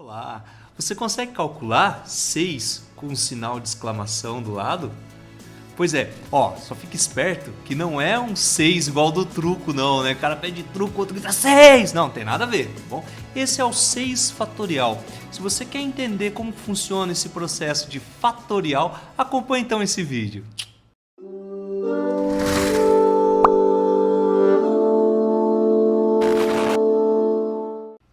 Olá! Você consegue calcular 6 com um sinal de exclamação do lado? Pois é, ó, só fica esperto que não é um 6 igual do truco não, né? O cara pede truco, o outro grita 6! Não, tem nada a ver, tá bom? Esse é o 6 fatorial. Se você quer entender como funciona esse processo de fatorial, acompanhe então esse vídeo.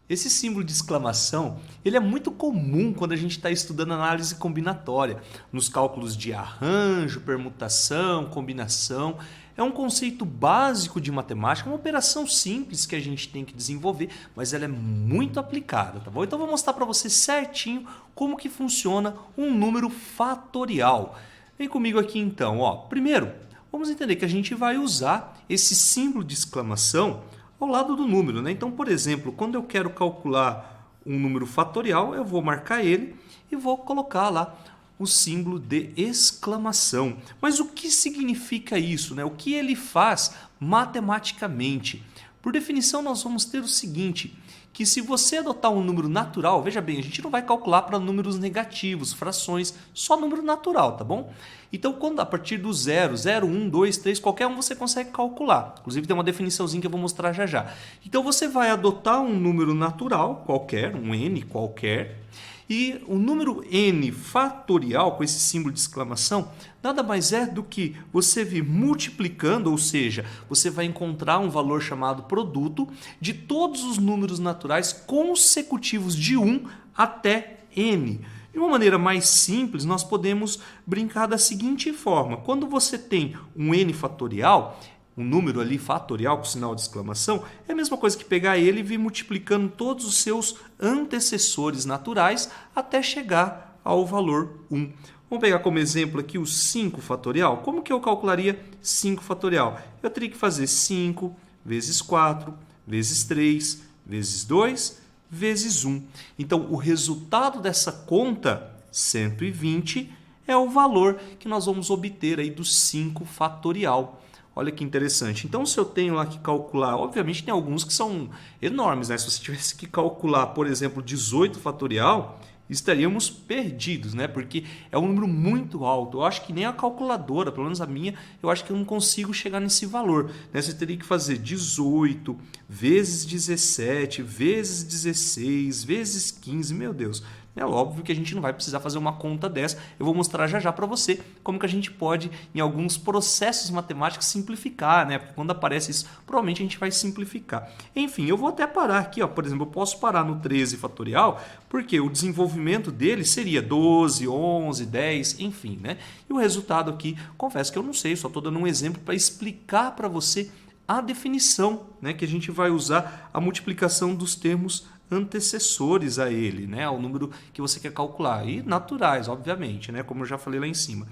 Esse símbolo de exclamação, ele é muito comum quando a gente está estudando análise combinatória, nos cálculos de arranjo, permutação, combinação. É um conceito básico de matemática, uma operação simples que a gente tem que desenvolver, mas ela é muito aplicada, tá bom? Então eu vou mostrar para você certinho como que funciona um número fatorial. Vem comigo aqui então, ó. Primeiro, vamos entender que a gente vai usar esse símbolo de exclamação ao lado do número, né? Então, por exemplo, quando eu quero calcular um número fatorial, eu vou marcar ele e vou colocar lá o símbolo de exclamação. Mas o que significa isso, né? O que ele faz matematicamente? Por definição, nós vamos ter o seguinte, que se você adotar um número natural, veja bem, a gente não vai calcular para números negativos, frações, só número natural, tá bom? Então, quando a partir do 0, 0, 1, 2, 3, qualquer um você consegue calcular. Inclusive tem uma definiçãozinha que eu vou mostrar já já. Então você vai adotar um número natural qualquer, um n qualquer, e o número n fatorial, com esse símbolo de exclamação, nada mais é do que você vir multiplicando, ou seja, você vai encontrar um valor chamado produto de todos os números naturais consecutivos de 1 até n. De uma maneira mais simples, nós podemos brincar da seguinte forma. Quando você tem um n fatorial, um número ali fatorial com sinal de exclamação, é a mesma coisa que pegar ele e vir multiplicando todos os seus antecessores naturais até chegar ao valor 1. Vamos pegar como exemplo aqui o 5 fatorial. Como que eu calcularia 5 fatorial? Eu teria que fazer 5 vezes 4 vezes 3 vezes 2 vezes 1. Então, o resultado dessa conta, 120, é o valor que nós vamos obter aí do 5 fatorial. Olha que interessante. Então, se eu tenho lá que calcular, obviamente tem alguns que são enormes, né? Se você tivesse que calcular, por exemplo, 18 fatorial, estaríamos perdidos, né? Porque é um número muito alto. Eu acho que nem a calculadora, pelo menos a minha, eu acho que eu não consigo chegar nesse valor, né? Você teria que fazer 18 vezes 17, vezes 16, vezes 15, meu Deus. É óbvio que a gente não vai precisar fazer uma conta dessa. Eu vou mostrar já já para você como que a gente pode, em alguns processos matemáticos, simplificar, né? Porque quando aparece isso, provavelmente a gente vai simplificar. Enfim, eu vou até parar aqui, ó. Por exemplo, eu posso parar no 13 fatorial, porque o desenvolvimento dele seria 12, 11, 10, enfim, né? E o resultado aqui, confesso que eu não sei, só estou dando um exemplo para explicar para você a definição, né? Que a gente vai usar a multiplicação dos termos antecessores a ele, né, ao número que você quer calcular, e naturais, obviamente, né, como eu já falei lá em cima.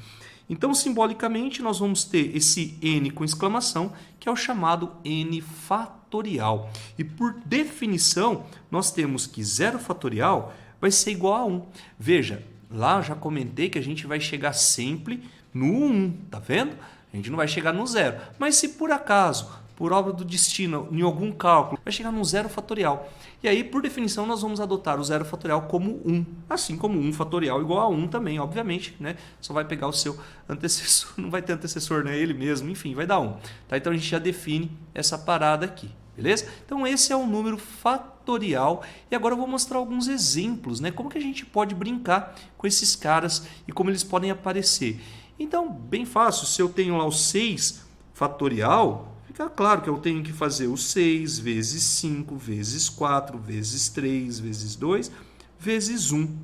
Então, simbolicamente, nós vamos ter esse n com exclamação, que é o chamado n fatorial. E por definição, nós temos que 0 fatorial vai ser igual a 1. Veja, lá eu já comentei que a gente vai chegar sempre no 1, tá vendo? A gente não vai chegar no 0. Mas se por acaso, por obra do destino, em algum cálculo, vai chegar no 0 fatorial. E aí, por definição, nós vamos adotar o 0 fatorial como 1. Assim como 1 fatorial igual a 1 também, obviamente, né? Só vai pegar o seu antecessor, não vai ter antecessor, né? Ele mesmo, enfim, vai dar 1. Tá? Então, a gente já define essa parada aqui, beleza? Então, esse é o número fatorial. E agora eu vou mostrar alguns exemplos, né? Como que a gente pode brincar com esses caras e como eles podem aparecer. Então, bem fácil, se eu tenho lá o 6 fatorial, fica claro que eu tenho que fazer o 6 vezes 5 vezes 4 vezes 3 vezes 2 vezes 1,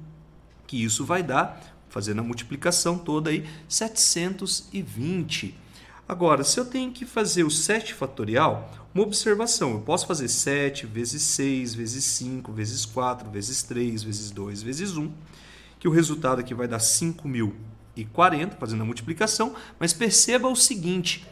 que isso vai dar, fazendo a multiplicação toda aí, 720. Agora, se eu tenho que fazer o 7 fatorial, uma observação, eu posso fazer 7 vezes 6 vezes 5 vezes 4 vezes 3 vezes 2 vezes 1, que o resultado aqui vai dar 5.040, fazendo a multiplicação, mas perceba o seguinte,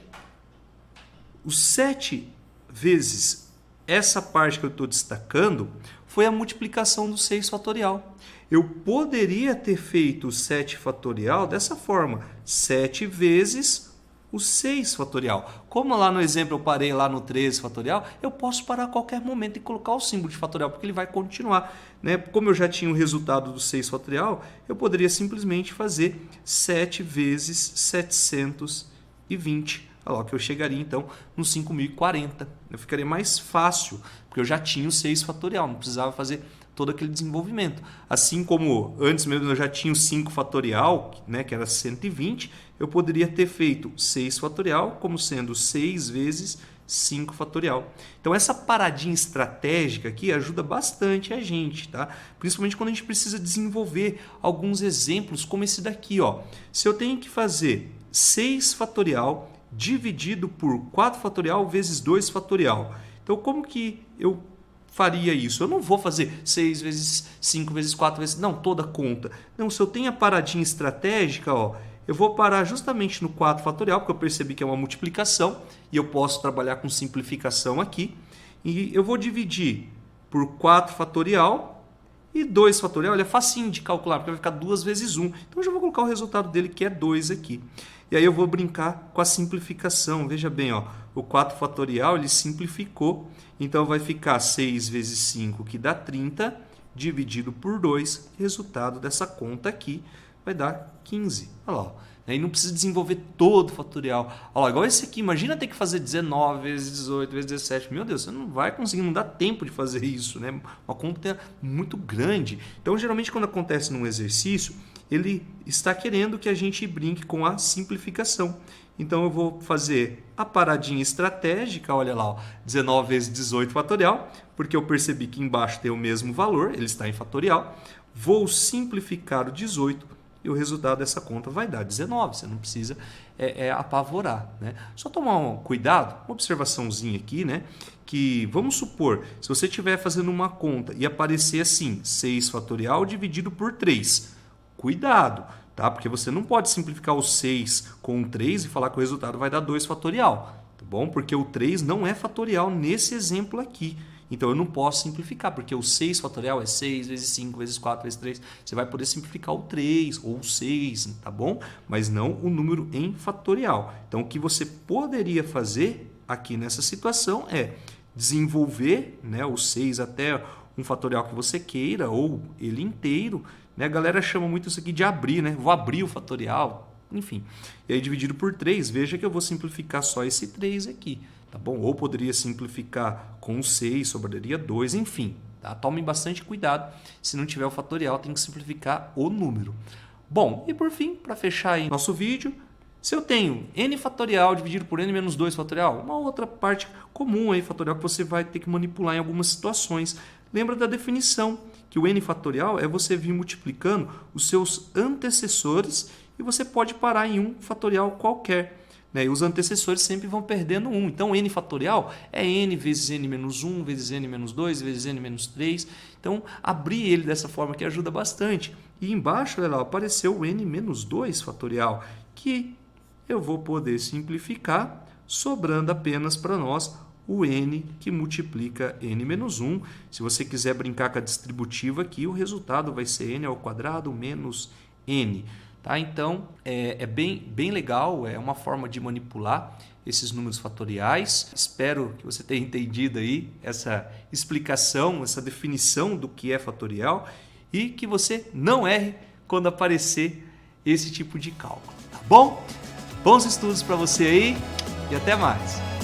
os 7 vezes essa parte que eu estou destacando foi a multiplicação do 6 fatorial. Eu poderia ter feito o 7 fatorial dessa forma, 7 vezes o 6 fatorial. Como lá no exemplo eu parei lá no 13 fatorial, eu posso parar a qualquer momento e colocar o símbolo de fatorial, porque ele vai continuar, né? Como eu já tinha o resultado do 6 fatorial, eu poderia simplesmente fazer 7 vezes 720. Olha lá, que eu chegaria então no 5.040. Eu ficaria mais fácil, porque eu já tinha o 6 fatorial, não precisava fazer todo aquele desenvolvimento. Assim como antes mesmo eu já tinha o 5 fatorial, né, que era 120, eu poderia ter feito 6 fatorial como sendo 6 vezes 5 fatorial. Então essa paradinha estratégica aqui ajuda bastante a gente, tá? Principalmente quando a gente precisa desenvolver alguns exemplos como esse daqui, ó. Se eu tenho que fazer 6 fatorial dividido por 4 fatorial vezes 2 fatorial. Então como que eu faria isso? Eu não vou fazer 6 vezes 5 vezes 4 vezes... Não, toda conta. Não, se eu tenho a paradinha estratégica, ó, eu vou parar justamente no 4 fatorial, porque eu percebi que é uma multiplicação e eu posso trabalhar com simplificação aqui. E eu vou dividir por 4 fatorial e 2 fatorial. Ele é facinho de calcular, porque vai ficar 2 vezes 1. Então eu já vou colocar o resultado dele, que é 2 aqui. E aí eu vou brincar com a simplificação. Veja bem, ó, o 4 fatorial ele simplificou. Então vai ficar 6 vezes 5, que dá 30, dividido por 2. Resultado dessa conta aqui vai dar 15. Olha lá, ó. Aí não precisa desenvolver todo o fatorial. Olha lá, igual esse aqui, imagina ter que fazer 19 vezes 18 vezes 17. Meu Deus, você não vai conseguir, não dá tempo de fazer isso, né? Uma conta muito grande. Então, geralmente, quando acontece num exercício, ele está querendo que a gente brinque com a simplificação. Então, eu vou fazer a paradinha estratégica, olha lá, ó, 19 vezes 18 fatorial, porque eu percebi que embaixo tem o mesmo valor, ele está em fatorial. Vou simplificar o 18 e o resultado dessa conta vai dar 19. Você não precisa apavorar, né? Só tomar um cuidado, uma observaçãozinha aqui, né? Que vamos supor, se você estiver fazendo uma conta e aparecer assim, 6 fatorial dividido por 3. Cuidado, tá? Porque você não pode simplificar o 6 com o 3 e falar que o resultado vai dar 2 fatorial, tá bom? Porque o 3 não é fatorial nesse exemplo aqui. Então eu não posso simplificar, porque o 6 fatorial é 6 vezes 5 vezes 4 vezes 3. Você vai poder simplificar o 3 ou o 6, tá bom? Mas não o número em fatorial. Então o que você poderia fazer aqui nessa situação é desenvolver, né, o 6 até um fatorial que você queira ou ele inteiro, né? A galera chama muito isso aqui de abrir, né? Vou abrir o fatorial, enfim. E aí dividido por 3, veja que eu vou simplificar só esse 3 aqui. Tá bom? Ou poderia simplificar com 6, sobraria 2, enfim. Tá? Tome bastante cuidado. Se não tiver o fatorial, tem que simplificar o número. Bom, e por fim, para fechar aí nosso vídeo, se eu tenho n fatorial dividido por n menos 2 fatorial, uma outra parte comum aí, fatorial, que você vai ter que manipular em algumas situações. Lembra da definição, que o n fatorial é você vir multiplicando os seus antecessores e você pode parar em um fatorial qualquer. E os antecessores sempre vão perdendo 1. Então, n fatorial é n vezes n menos 1, vezes n menos 2, vezes n menos 3. Então, abrir ele dessa forma que ajuda bastante. E embaixo, olha lá, apareceu o n menos 2 fatorial, que eu vou poder simplificar, sobrando apenas para nós o n que multiplica n menos 1. Se você quiser brincar com a distributiva aqui, o resultado vai ser n ao quadrado menos n. Tá? Então, é bem legal, é uma forma de manipular esses números fatoriais. Espero que você tenha entendido aí essa explicação, essa definição do que é fatorial e que você não erre quando aparecer esse tipo de cálculo. Tá bom? Bons estudos para você aí e até mais!